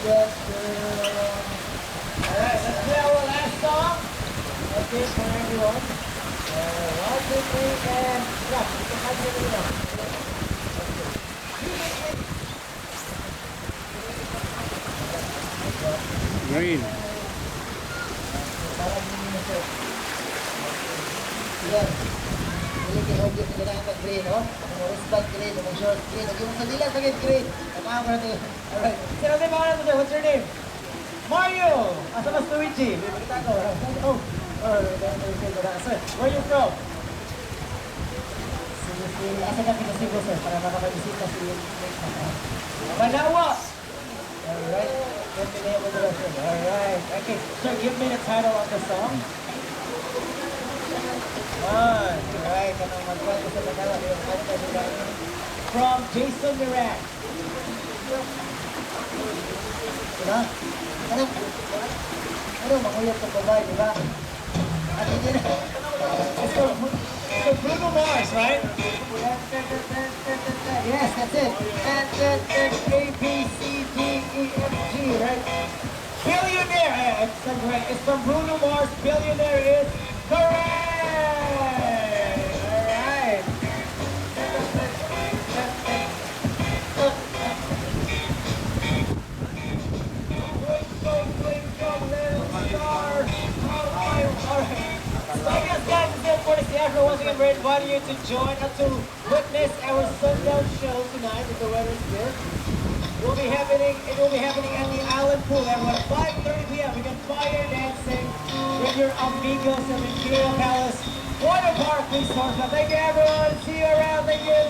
Yes, alright, let's play our last song. Okay, for everyone. 1, 2, 3, and yeah, you can have it now. Green. Yan. Hindi kinogit nila na ang green, no? Ang wristband green, ang short green, ang yung sandila sa green. Tama ko natin. Alright. Sino na yung mga natin? What's your name? Mario! Asa mas Luigi? Bibigita ko. Oh. Sir, where are you from? Asa ka pinasibo, sir? Para makapag-isita si Manawa! Alright. Alright. Okay. Sir, give me the title of the song. Alright. Kanang magkwento sa Manawa. From Jason Mraz. Diba? Ano, makuyap sa babae, diba? At hindi na. So Bruno Mars, right? Yes, that's it. A, B, C, D, E, F, G, right? Billionaire. It's from Bruno Mars. Billionaire is correct. Alright. So I guess guys, it's it for the theater. Once again, we're inviting you to join us to witness our sundown show tonight if the weather is good. It will be happening at the Island Pool everyone at 5:30 p.m. We got fire dancing with your amigos of Imperial Palace Water Park Resorts. Thank you everyone. See you around. Thank you.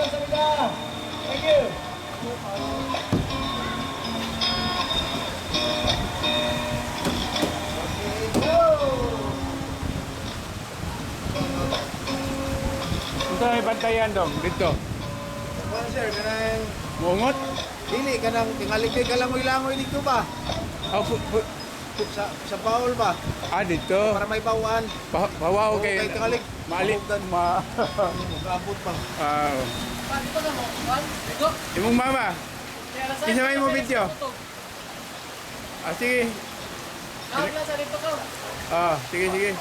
Thank you. Ito ay bantayan dong, dito. Kuan sir, kanang Mungot? dili kanang tingaligay ka lang langoy dito ba? Oh, Sa baul ba? dito. Para may bawaan. Bawaw Okay, kay tingalig. Mali. Magabot pa. Pati pa na mo? Juan? Ito? Imong mama. Kisabay mo video. Sige. Tawag lang sa rito ko. Sige, sige.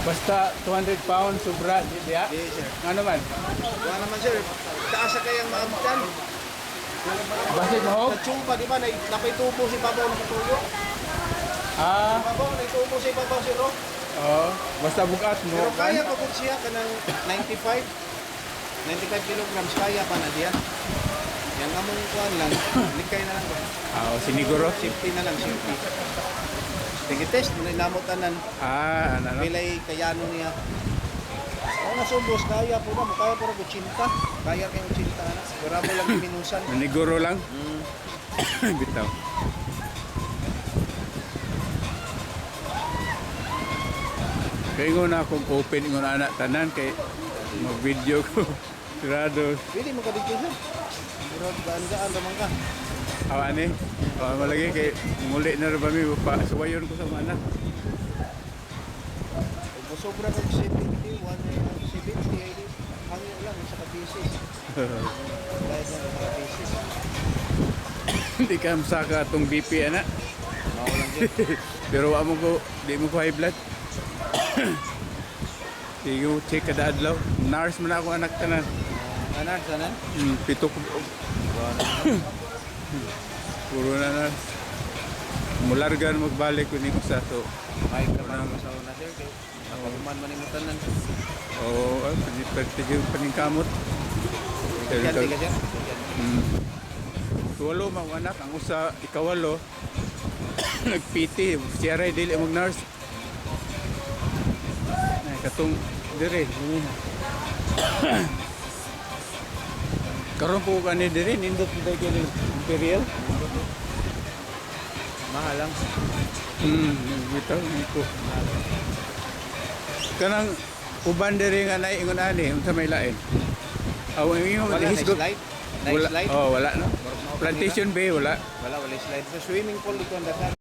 Basta 200 pounds sobra di ya. Yes sir. Ano man? Kuan naman sir. Taas sa kayang maabutan. Basit mahog? Sa chumpa di ba napay tubo si babaw ng tuyo. Babaw na tubo si babaw si Ro. Basta bukas mo. Pero kaya pa pud siya kanang 95 kilograms kaya pa na diya. Yang among kuan lang, likay na lang ba? Siniguro. Safety na lang, safety. Test mo na inamotanan. Ano? Pilay kayano niya. Nga subos, kaya po na, kaya po na 80. Kaya kayo 80 na. Wala mo lang minusan. Naniguro lang. Bitaw. Kaya nga na akong open nga na anak tanan kay mag-video ko. Sigurado. Pwede mo ka dito siya. Pero gaan-gaan naman ka. Ani? Malagi kay muli na rin kami pa suwayon ko sa mga anak. Kung sobra kang 70, 170, 80, hangin lang sa kabisis. Dahil na sa kabisis. Hindi ka masaka itong BP anak. Ako lang dyan. Pero di mo ko high blood. Yung check kada adlaw. Nurse man ako anak tanan. Anak, sana? Pito ko. Puro na nurse. Mulargan magbalik ko ni usa to. May ka pa naman sa una, sir. Kaya nakapuman man yung tanan. Oo, pwede yung paningkamot. Ganti ka siya? Tuwalo mga anak, ang usa, ikawalo, nagpiti, siya rin, dili mag nurse. Ay, katong, dire, karon po ka ni dire, nindot tayo kayo Imperial. Mahal lang. Bitaw, ito. Kanang, uban dire nga na ingon ani, unsa may lain. Awang yung Wala na hisgot. slide? Na Wala, slide? oh, wala no. Plantation Bay, wala. Wala slide. Sa swimming pool ito ang dagat.